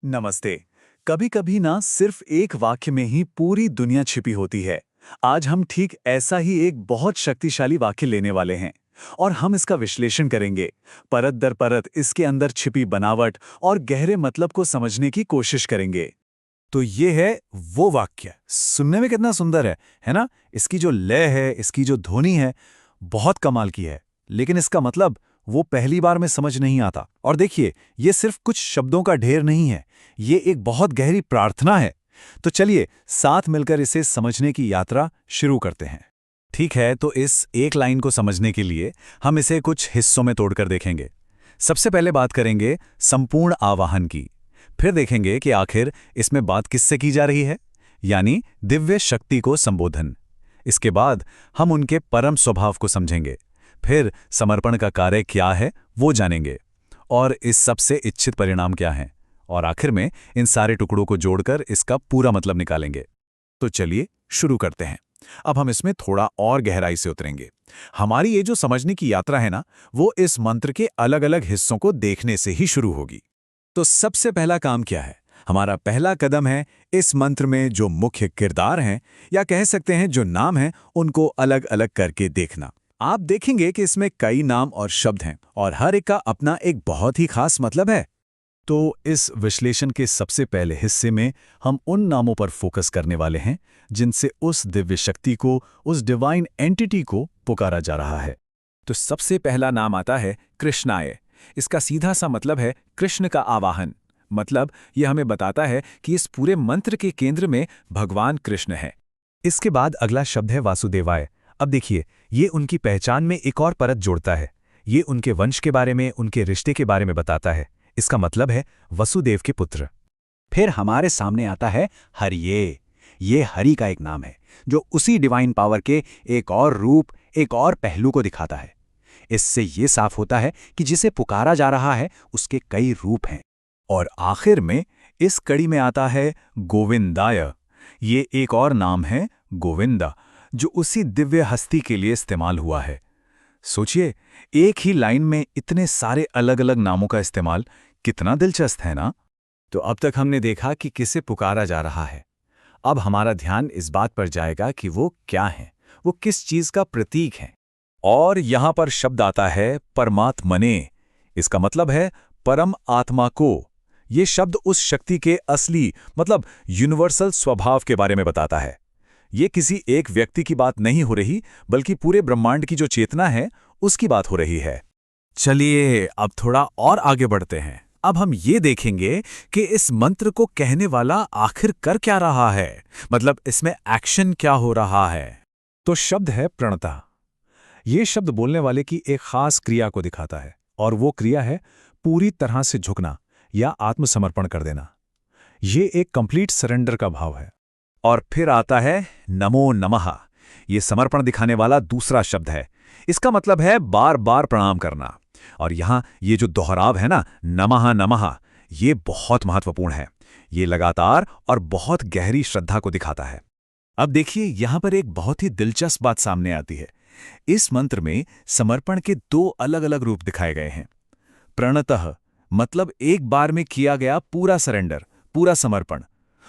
नमस्ते। कभी कभी ना सिर्फ एक वाक्य में ही पूरी दुनिया छिपी होती है। आज हम ठीक ऐसा ही एक बहुत शक्तिशाली वाक्य लेने वाले हैं और हम इसका विश्लेषण करेंगे, परत दर परत इसके अंदर छिपी बनावट और गहरे मतलब को समझने की कोशिश करेंगे। तो ये है वो वाक्य। सुनने में कितना सुंदर है ना? इसकी जो लय है, इसकी जो ध्वनि है, बहुत कमाल की है। लेकिन इसका मतलब वो पहली बार में समझ नहीं आता। और देखिए, ये सिर्फ कुछ शब्दों का ढेर नहीं है, ये एक बहुत गहरी प्रार्थना है। तो चलिए साथ मिलकर इसे समझने की यात्रा शुरू करते हैं। ठीक है, तो इस एक लाइन को समझने के लिए हम इसे कुछ हिस्सों में तोड़कर देखेंगे। सबसे पहले बात करेंगे संपूर्ण आवाहन की। फिर देखेंगे कि आखिर इसमें बात किससे की जा रही है, यानी दिव्य शक्ति को संबोधन। इसके बाद हम उनके परम स्वभाव को समझेंगे। फिर समर्पण का कार्य क्या है वो जानेंगे, और इस सबसे इच्छित परिणाम क्या हैं। और आखिर में इन सारे टुकड़ों को जोड़कर इसका पूरा मतलब निकालेंगे। तो चलिए शुरू करते हैं। अब हम इसमें थोड़ा और गहराई से उतरेंगे। हमारी ये जो समझने की यात्रा है ना, वो इस मंत्र के अलग अलग हिस्सों को देखने से ही शुरू होगी। तो सबसे पहला काम क्या है? हमारा पहला कदम है इस मंत्र में जो मुख्य किरदार हैं, या कह सकते हैं जो नाम हैं, उनको अलग अलग करके देखना। आप देखेंगे कि इसमें कई नाम और शब्द हैं और हर एक का अपना एक बहुत ही खास मतलब है। तो इस विश्लेषण के सबसे पहले हिस्से में हम उन नामों पर फोकस करने वाले हैं जिनसे उस दिव्य शक्ति को, उस डिवाइन एंटिटी को पुकारा जा रहा है। तो सबसे पहला नाम आता है कृष्णाय। इसका सीधा सा मतलब है कृष्ण का आवाहन। मतलब यह हमें बताता है कि इस पूरे मंत्र के केंद्र में भगवान कृष्ण है। इसके बाद अगला शब्द है वासुदेवाय। अब देखिए, ये उनकी पहचान में एक और परत जोड़ता है। ये उनके वंश के बारे में, उनके रिश्ते के बारे में बताता है। इसका मतलब है वसुदेव के पुत्र। फिर हमारे सामने आता है हरिये। ये हरि का एक नाम है जो उसी डिवाइन पावर के एक और रूप, एक और पहलू को दिखाता है। इससे ये साफ होता है कि जिसे पुकारा जा रहा है उसके कई रूप हैं। और आखिर में इस कड़ी में आता है गोविंदाय। ये एक और नाम है गोविंदा, जो उसी दिव्य हस्ती के लिए इस्तेमाल हुआ है। सोचिए, एक ही लाइन में इतने सारे अलग अलग नामों का इस्तेमाल कितना दिलचस्प है ना? तो अब तक हमने देखा कि किसे पुकारा जा रहा है। अब हमारा ध्यान इस बात पर जाएगा कि वो क्या है, वो किस चीज का प्रतीक है। और यहां पर शब्द आता है परमात्मने। इसका मतलब है परम आत्मा को। ये शब्द उस शक्ति के असली, मतलब यूनिवर्सल स्वभाव के बारे में बताता है। ये किसी एक व्यक्ति की बात नहीं हो रही, बल्कि पूरे ब्रह्मांड की जो चेतना है उसकी बात हो रही है। चलिए अब थोड़ा और आगे बढ़ते हैं। अब हम ये देखेंगे कि इस मंत्र को कहने वाला आखिर कर क्या रहा है, मतलब इसमें एक्शन क्या हो रहा है। तो शब्द है प्रणता। ये शब्द बोलने वाले की एक खास क्रिया को दिखाता है, और वो क्रिया है पूरी तरह से झुकना या आत्मसमर्पण कर देना। ये एक कंप्लीट सरेंडर का भाव है। और फिर आता है नमो नमः। ये समर्पण दिखाने वाला दूसरा शब्द है। इसका मतलब है बार बार प्रणाम करना। और यहां ये जो दोहराव है ना, नमः नमः, ये बहुत महत्वपूर्ण है। ये लगातार और बहुत गहरी श्रद्धा को दिखाता है। अब देखिए, यहां पर एक बहुत ही दिलचस्प बात सामने आती है। इस मंत्र में समर्पण के दो अलग अलग रूप दिखाए गए हैं। प्रणतः मतलब एक बार में किया गया पूरा सरेंडर, पूरा समर्पण।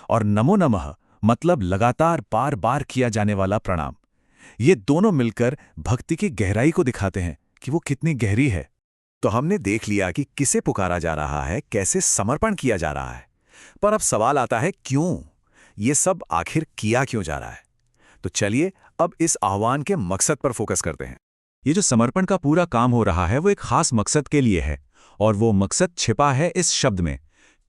और नमो नमः मतलब लगातार बार बार किया जाने वाला प्रणाम। ये दोनों मिलकर भक्ति की गहराई को दिखाते हैं कि वो कितनी गहरी है। तो हमने देख लिया कि किसे पुकारा जा रहा है, कैसे समर्पण किया जा रहा है। पर अब सवाल आता है क्यों? ये सब आखिर किया क्यों जा रहा है? तो चलिए अब इस आह्वान के मकसद पर फोकस करते हैं। ये जो समर्पण का पूरा काम हो रहा है वो एक खास मकसद के लिए है, और वो मकसद छिपा है इस शब्द में,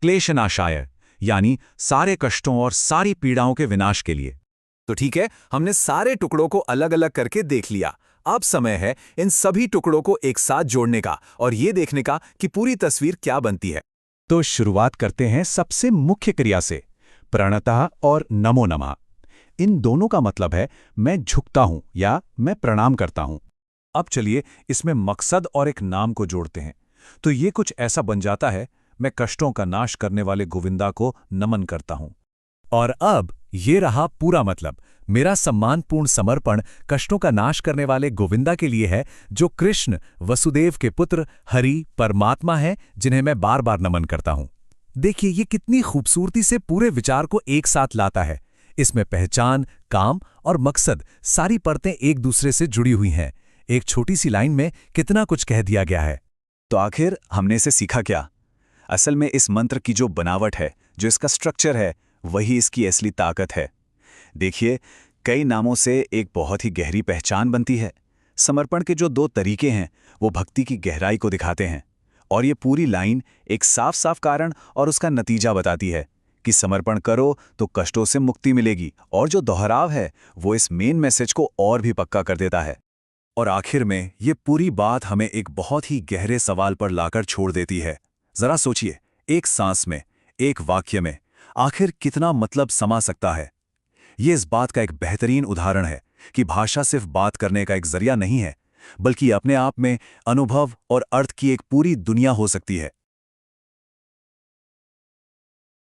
क्लेशनाशाय, यानी सारे कष्टों और सारी पीड़ाओं के विनाश के लिए। तो ठीक है, हमने सारे टुकड़ों को अलग अलग करके देख लिया। अब समय है इन सभी टुकड़ों को एक साथ जोड़ने का और ये देखने का कि पूरी तस्वीर क्या बनती है। तो शुरुआत करते हैं सबसे मुख्य क्रिया से, प्रणतः और नमो नमः। इन दोनों का मतलब है मैं झुकता हूं या मैं प्रणाम करता हूं। अब चलिए इसमें मकसद और एक नाम को जोड़ते हैं। तो ये कुछ ऐसा बन जाता है, मैं कष्टों का नाश करने वाले गोविंदा को नमन करता हूं। और अब ये रहा पूरा मतलब, मेरा सम्मानपूर्ण समर्पण कष्टों का नाश करने वाले गोविंदा के लिए है, जो कृष्ण, वसुदेव के पुत्र, हरि, परमात्मा है, जिन्हें मैं बार बार नमन करता हूं। देखिए ये कितनी खूबसूरती से पूरे विचार को एक साथ लाता है। इसमें पहचान, काम और मकसद सारी परतें एक दूसरे से जुड़ी हुई हैं। एक छोटी सी लाइन में कितना कुछ कह दिया गया है। तो आखिर हमने इसे सीखा क्या? असल में इस मंत्र की जो बनावट है, जो इसका स्ट्रक्चर है, वही इसकी असली ताकत है। देखिए, कई नामों से एक बहुत ही गहरी पहचान बनती है। समर्पण के जो दो तरीके हैं, वो भक्ति की गहराई को दिखाते हैं। और ये पूरी लाइन एक साफ साफ कारण और उसका नतीजा बताती है कि समर्पण करो तो कष्टों से मुक्ति मिलेगी। और जो दोहराव है, वो इस मेन मैसेज को और भी पक्का कर देता है। और आखिर में ये पूरी बात हमें एक बहुत ही गहरे सवाल पर लाकर छोड़ देती है। जरा सोचिए, एक सांस में, एक वाक्य में आखिर कितना मतलब समा सकता है? ये इस बात का एक बेहतरीन उदाहरण है कि भाषा सिर्फ बात करने का एक जरिया नहीं है, बल्कि अपने आप में अनुभव और अर्थ की एक पूरी दुनिया हो सकती है।